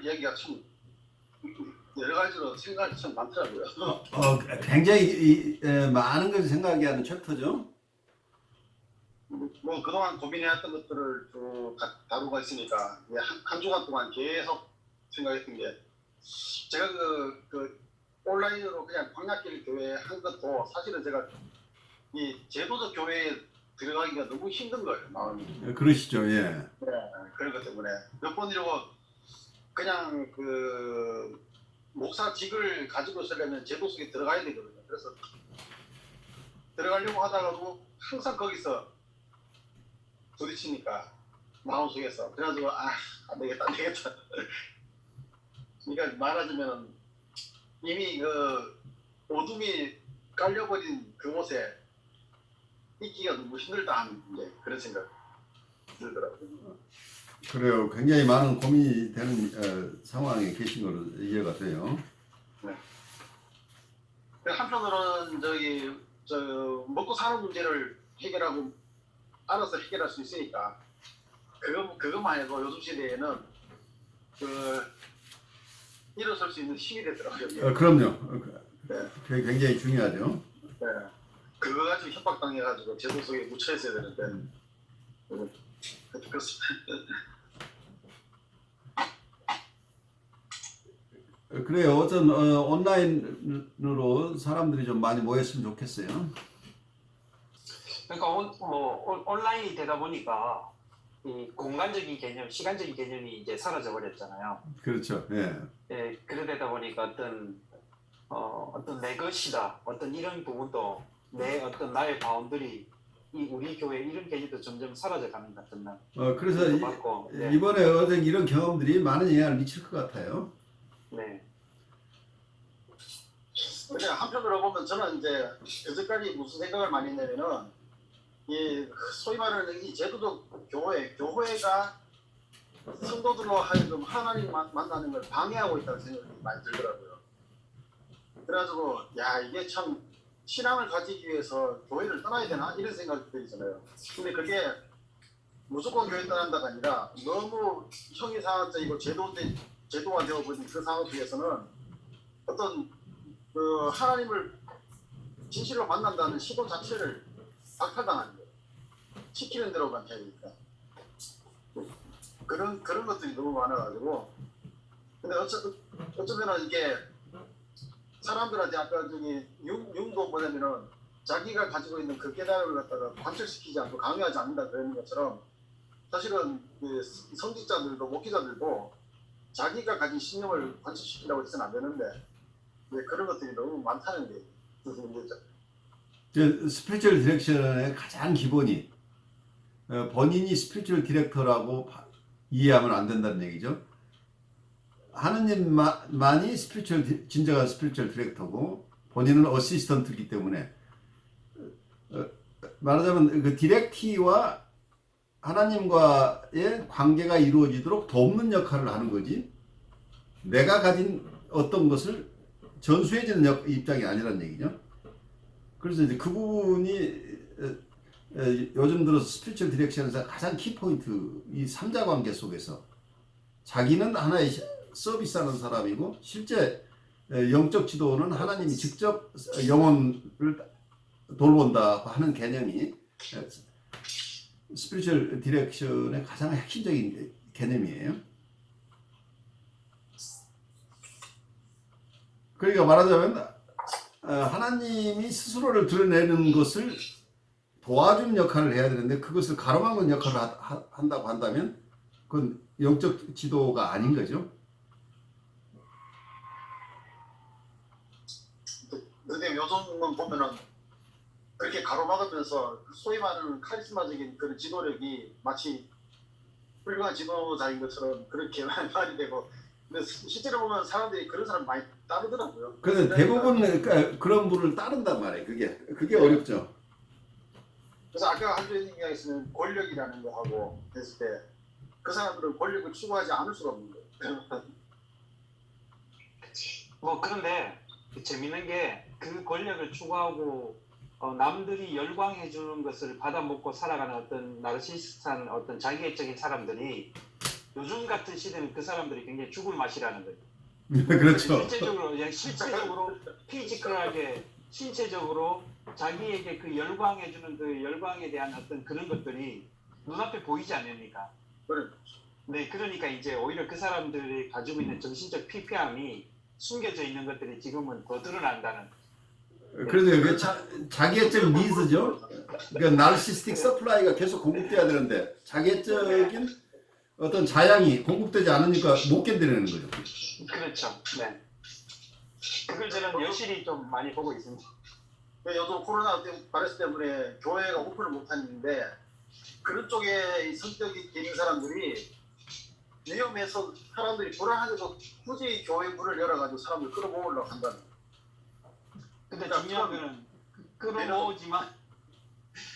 이야기가 참 여러 가지로 생각이 참 많더라고요. 굉장히 많은 것을 생각하게 하는 챕터죠. 뭐 그동안 고민해왔던 것들을 쭉 다루고 있으니까 한 주간 동안 계속 생각했던 게 제가 그 온라인으로 그냥 광약길 교회 한 것도 사실은 제가 이 제도적 교회에 들어가기가 너무 힘든 거예요, 마음이. 그러시죠, 예. 네, 그런 것 때문에 몇 번 이러고 그냥 그 목사직을 가지고 있으려면 제도 속에 들어가야 되거든요. 그래서 들어가려고 하다가도 항상 거기서 부딪히니까 마음속에서 그래가지고 안 되겠다. 그러니까 말하자면 이미 그 어둠이 깔려버린 그곳에 있기가 너무 힘들다 하는 그런 생각 들더라고요. 그래요. 굉장히 많은 고민이 되는 상황에 계신 걸로 이해가 돼요. 네. 한편으로는 먹고 사는 문제를 해결하고 알아서 해결할 수 있으니까 그것만 해도 요즘 시대에는 일어설 수 있는 힘이 되더라고요. 그럼요. 네. 그게 굉장히 중요하죠. 네. 그거 가지고 협박당해가지고 제도 속에 묻혀 있어야 되는데 그렇습니다. 그래요. 어떤 온라인으로 사람들이 좀 많이 모였으면 좋겠어요. 그러니까 온라인이 되다 보니까 이 공간적인 개념, 시간적인 개념이 이제 사라져 버렸잖아요. 그렇죠. 예. 예, 그러다 보니까 어떤 내 것이다, 어떤 이런 부분도 나의 바운더리, 이 우리 교회 이런 개념도 점점 사라져 가는 것 같은 날. 그래서 네. 이번에 어떤 이런 경험들이 많은 영향을 미칠 것 같아요. 네. 근데 한편으로 보면 저는 이제 여태까지 무슨 생각을 많이 했냐면은 이 소위 말하는 이 제도적 교회가 성도들로 하여금 하나님 만나는 걸 방해하고 있다는 생각이 많이 들더라고요. 그래가지고 이게 참 신앙을 가지기 위해서 교회를 떠나야 되나 이런 생각이 들잖아요. 근데 그게 무조건 교회 떠난다가 아니라 너무 형이상학적이고 제도화 되어버린 그 상황 속에서는 어떤 그 하나님을 진실로 만난다는 시도 자체를 박탈당하는 거예요. 시키는 대로만 해야 되니까. 그런 것들이 너무 많아가지고. 근데 어쩌면은 이게 사람들한테 아까 융도 뭐냐면은 자기가 가지고 있는 그 깨달음을 갖다가 관철시키지 않고 강요하지 않는다 그러는 것처럼 사실은 그 성직자들도 목회자들도 자기가 가진 신념을 관철시키려고 해서는 안 되는데 그런 것들이 너무 많다는 게 문제죠. 스피리추얼 디렉션의 가장 기본이 본인이 스피리추얼 디렉터라고 이해하면 안 된다는 얘기죠. 하느님만이 진정한 스피리추얼 디렉터고 본인은 어시스턴트이기 때문에 말하자면 그 디렉티와 하나님과의 관계가 이루어지도록 돕는 역할을 하는 거지 내가 가진 어떤 것을 전수해주는 입장이 아니라는 얘기죠. 그래서 이제 그 부분이 요즘 들어서 스피리추얼 디렉션에서 가장 키포인트 이 3자 관계 속에서 자기는 하나의 서비스하는 사람이고 실제 영적 지도는 하나님이 직접 영혼을 돌본다 하는 개념이 스피리추얼 디렉션의 가장 핵심적인 개념이에요. 그러니까 말하자면 하나님이 스스로를 드러내는 것을 도와주는 역할을 해야 되는데 그것을 가로막는 역할을 한다고 한다면 그건 영적 지도가 아닌 거죠. 근데 요즘은 보면은 그렇게 가로막으면서 소위 말하는 카리스마적인 그런 지도력이 마치 훌륭한 지도자인 것처럼 그렇게 말이 되고 근데 실제로 보면 사람들이 그런 사람 많이 따르더라고요. 근데 대부분 그런 분을 따른단 말이에요. 그게 어렵죠. 그래서 아까 한주인 이야기에서는 권력이라는 거 하고 했을 때 그 사람들은 권력을 추구하지 않을 수가 없는 거예요. 그런데 재밌는 게 그 권력을 추구하고 남들이 열광해 주는 것을 받아먹고 살아가는 어떤 나르시스트한 어떤 자기애적인 사람들이 요즘 같은 시대는 그 사람들이 굉장히 죽을 맛이라는 거예요. 그렇죠. 실제적으로 피지컬하게 신체적으로 자기에게 그 열광해주는 그 열광에 대한 어떤 그런 것들이 눈앞에 보이지 않습니까? 그래. 네, 그러니까 이제 오히려 그 사람들이 가지고 있는 정신적 피폐함이 숨겨져 있는 것들이 지금은 더 드러난다는. 그래서 이게 자기애적 니즈죠. 그러니까 나르시스틱 서플라이가 계속 공급돼야 되는데 자기애적인 어떤 자양이 공급되지 않으니까 못 견디는 거죠. 그렇죠. 네. 그걸 저는 여실히 좀 많이 보고 있습니다. 요즘 코로나 바이러스 때문에 교회가 오픈을 못하는데 그런 쪽에 성격이 있는 사람들이 위험해서 사람들이 불안해서 굳이 교회 문을 열어가지고 사람들 끌어모으려고 한다는. 근데 그러니까 중요한 거는 끌어모으지만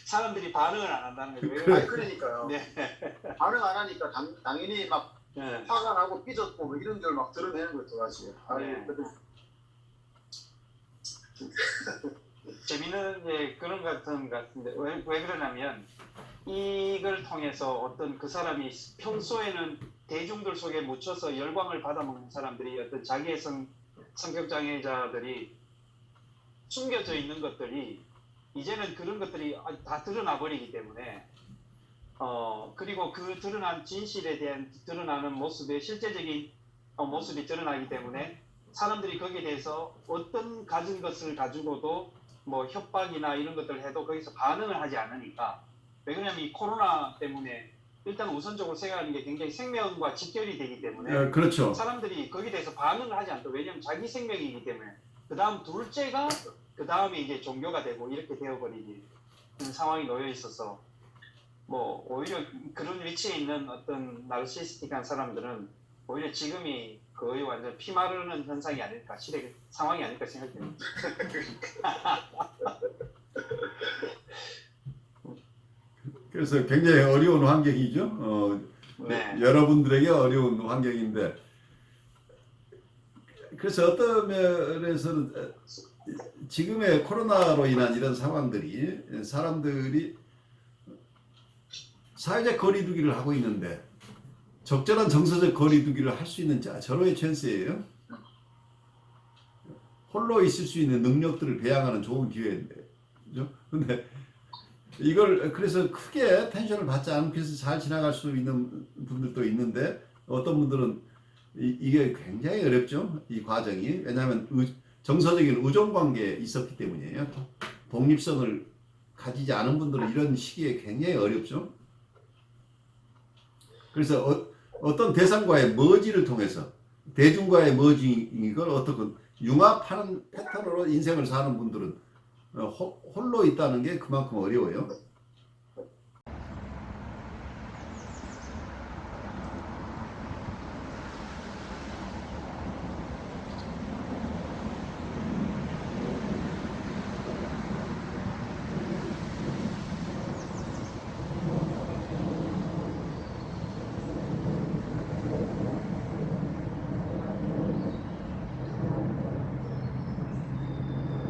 사람들이 반응을 안 한다는 거죠. 그래. 아니, 그러니까요. 네. 반응 안 하니까 당연히 막 네. 화가 나고 삐졌고 뭐 이런 걸 막 드러내는 거죠 사실. 아니, 네. 그래도 재미있는 그런 같은데 왜 그러냐면 이걸 통해서 어떤 그 사람이 평소에는 대중들 속에 묻혀서 열광을 받아먹는 사람들이 어떤 자기의 성격 장애자들이 숨겨져 있는 것들이 이제는 그런 것들이 다 드러나 버리기 때문에 그리고 그 드러난 진실에 대한 드러나는 모습의 실제적인 모습이 드러나기 때문에 사람들이 거기에 대해서 어떤 가진 것을 가지고도 뭐 협박이나 이런 것들을 해도 거기서 반응을 하지 않으니까. 왜 그러냐면 이 코로나 때문에 일단 우선적으로 생각하는 게 굉장히 생명과 직결이 되기 때문에 그렇죠. 사람들이 거기에 대해서 반응을 하지 않고, 왜냐면 자기 생명이기 때문에. 그 다음 둘째가 그 다음에 이제 종교가 되고 이렇게 되어버리는 상황이 놓여 있어서 뭐 오히려 그런 위치에 있는 어떤 나르시스틱한 사람들은 오히려 지금이 거의 완전 피 마르는 현상이 아닐까, 시대 상황이 아닐까 생각됩니다. 그래서 굉장히 어려운 환경이죠. 네. 여러분들에게 어려운 환경인데, 그래서 어떤 면에서는 지금의 코로나로 인한 이런 상황들이 사람들이 사회적 거리두기를 하고 있는데 적절한 정서적 거리두기를 할 수 있는 절호의 찬스예요. 홀로 있을 수 있는 능력들을 배양하는 좋은 기회인데, 그죠? 근데 이걸 그래서 크게 텐션을 받지 않고서 잘 지나갈 수 있는 분들도 있는데, 어떤 분들은 이게 굉장히 어렵죠, 이 과정이. 왜냐하면 정서적인 의존관계에 있었기 때문이에요. 독립성을 가지지 않은 분들은 이런 시기에 굉장히 어렵죠. 그래서 어떤 대상과의 머지를 통해서, 대중과의 머지인 걸 어떻게 융합하는 패턴으로 인생을 사는 분들은 홀로 있다는 게 그만큼 어려워요.